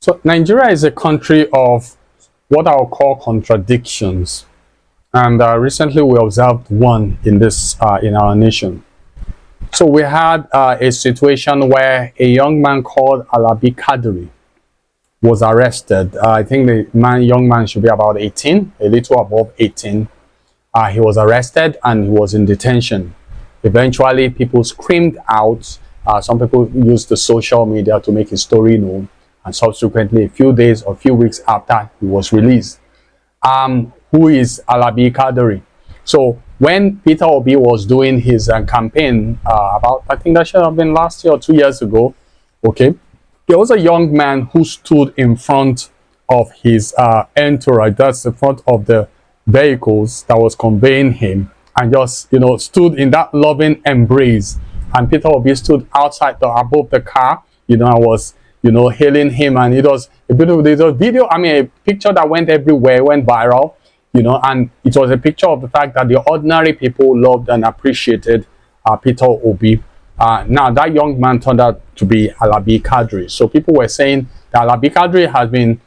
So Nigeria is a country of what I'll call contradictions, and recently we observed one in this in our nation. So we had a situation where a young man called Alabi Quadri was arrested. I think the young man should be about 18, a little above 18. He was arrested and he was in detention. Eventually, people screamed out. Some people used the social media to make his story known. And subsequently, a few days or few weeks after, he was released. Who is Alabi Quadri? So when Peter Obi was doing his campaign about, I think that should have been last year or 2 years ago, okay, there was a young man who stood in front of his entourage, that's the front of the vehicles that was conveying him, and just, stood in that loving embrace. And Peter Obi stood outside above the car, and was, hailing him, and it was a beautiful video, a picture that went everywhere, went viral, and it was a picture of the fact that the ordinary people loved and appreciated Peter Obi. Now that young man turned out to be Alabi Quadri. So people were saying that Alabi Quadri has been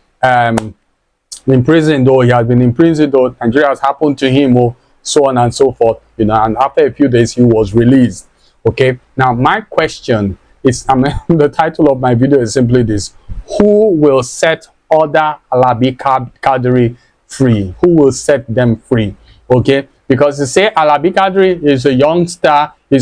imprisoned, or he has been imprisoned, or Nigeria has happened to him, or so on and so forth, and after a few days he was released. Okay, now my question is, the title of my video is simply this: who will set other Alabi Quadri free? Who will set them free? Okay, because you say Alabi Quadri is a youngster, he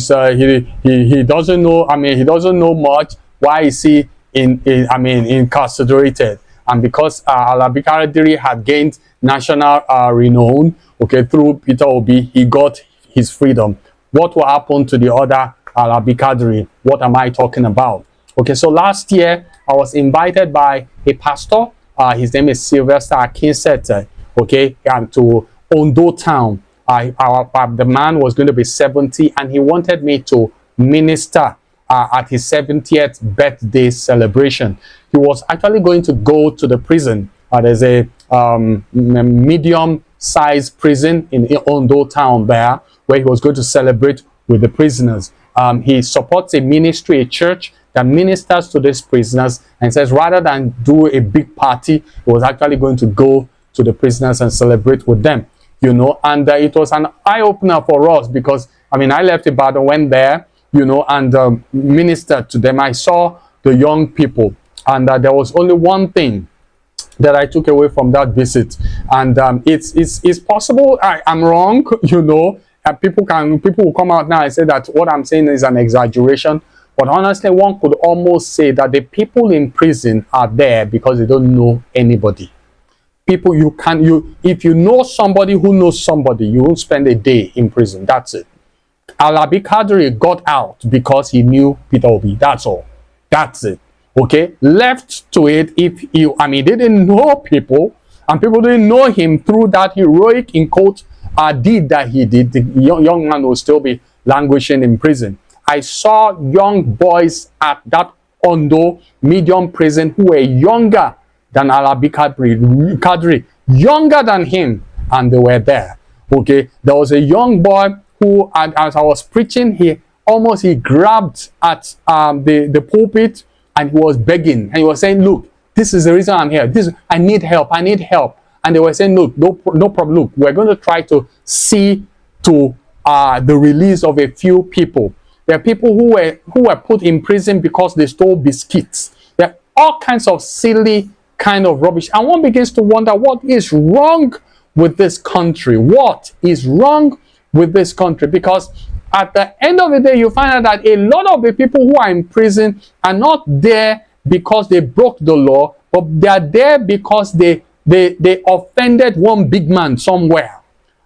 doesn't know, he doesn't know much. Why is he incarcerated? And because Alabi Quadri had gained national renown, okay, through Peter Obi, he got his freedom. What will happen to the other Alabi Quadri? What am I talking about? Okay, so last year I was invited by a pastor. His name is Sylvester Akinsete, okay, to Ondo town. The man was going to be 70, and he wanted me to minister at his 70th birthday celebration. He was actually going to go to the prison. There's a medium-sized prison in Ondo town there, where he was going to celebrate with the prisoners. He supports a ministry, a church that ministers to these prisoners, and says rather than do a big party, he was actually going to go to the prisoners and celebrate with them. And it was an eye-opener for us, because I left Ibadan, went there, and ministered to them. I saw the young people, and there was only one thing that I took away from that visit, and it's possible I'm wrong, people will come out now and say that what I'm saying is an exaggeration, but honestly, one could almost say that the people in prison are there because they don't know anybody. People, if you know somebody who knows somebody, you won't spend a day in prison. That's it. Alabi Quadri got out because he knew Peter Obi. That's all. That's it. Okay, left to it, if he didn't know people, and people didn't know him through that heroic, in quote, deed that he did, the young man will still be languishing in prison. I saw young boys at that Ondo medium prison who were younger than Alabi Quadri, younger than him, and they were there. Okay, there was a young boy who, as I was preaching, he grabbed at the pulpit, and he was begging, and he was saying, look, this is the reason I'm here. I need help. And they were saying, look, no problem. Look, we're going to try to see to the release of a few people. There are people who were put in prison because they stole biscuits. There are all kinds of silly kind of rubbish. And one begins to wonder, what is wrong with this country? What is wrong with this country? Because at the end of the day, you find out that a lot of the people who are in prison are not there because they broke the law, but they are there because they offended one big man somewhere.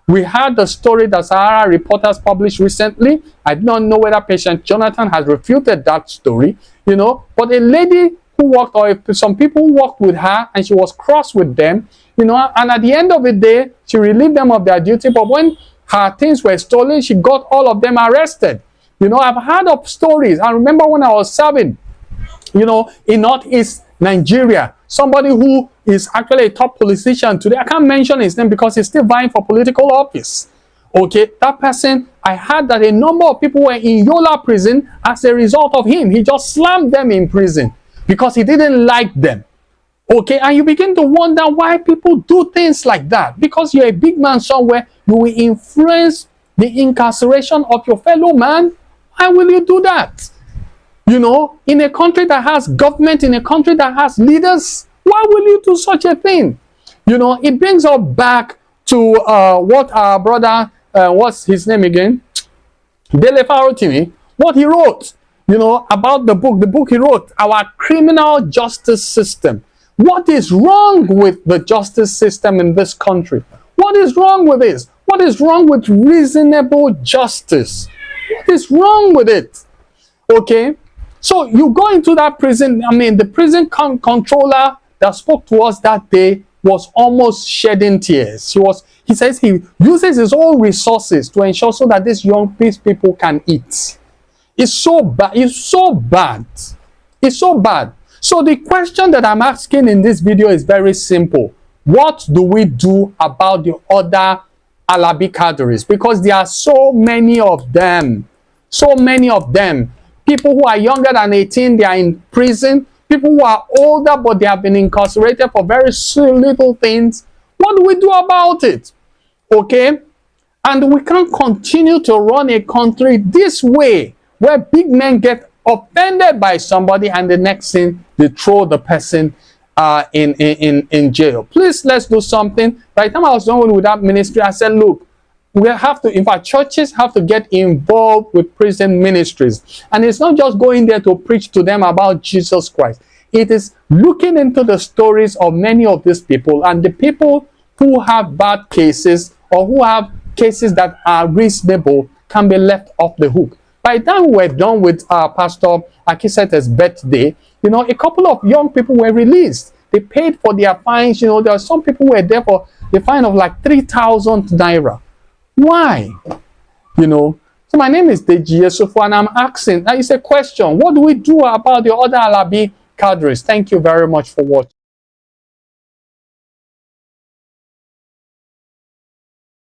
We had the story that Sahara Reporters published recently. I do not know whether Patient Jonathan has refuted that story, but a lady who worked, or some people who worked with her, and she was cross with them, and at the end of the day, she relieved them of their duty, but when her things were stolen, she got all of them arrested. I've heard of stories. I remember when I was serving, in Northeast Nigeria, somebody who is actually a top politician today, I can't mention his name because he's still vying for political office. Okay, that person, I heard that a number of people were in Yola prison as a result of him. He just slammed them in prison because he didn't like them. Okay, and you begin to wonder why people do things like that. Because you're a big man somewhere, you will influence the incarceration of your fellow man. Why will you do that? You know, in a country that has government, in a country that has leaders, why will you do such a thing? You know, it brings us back to what our brother, what's his name again? Dele Farotimi, what he wrote, you know, about the book he wrote, Our Criminal Justice System. What is wrong with the justice system in this country? What is wrong with this? What is wrong with reasonable justice? What is wrong with it? Okay, so you go into that prison. I mean, the prison controller that spoke to us that day was almost shedding tears. He says he uses his own resources to ensure so that these young people can eat. It's so bad. It's so bad. It's so bad. So the question that I'm asking in this video is very simple. What do we do about the other Alabi Quadri'S? Because there are so many of them. So many of them. People who are younger than 18, they are in prison. People who are older, but they have been incarcerated for very little things. What do we do about it? Okay? And we can't continue to run a country this way, where big men get offended by somebody and the next thing they throw the person in jail. Please, let's do something. By the time I was done with that ministry, I said, look, we have to, in fact, churches have to get involved with prison ministries. And it's not just going there to preach to them about Jesus Christ. It is looking into the stories of many of these people, and the people who have bad cases or who have cases that are reasonable can be left off the hook. By the time we're done with Pastor Akisete's birthday, you know, a couple of young people were released. They paid for their fines. You know, there are some people who were there for the fine of like 3,000 naira. Why? You know, so my name is Deji Yesufu, and I'm asking, that is a question. What do we do about the other Alabi Quadri'S? Thank you very much for watching.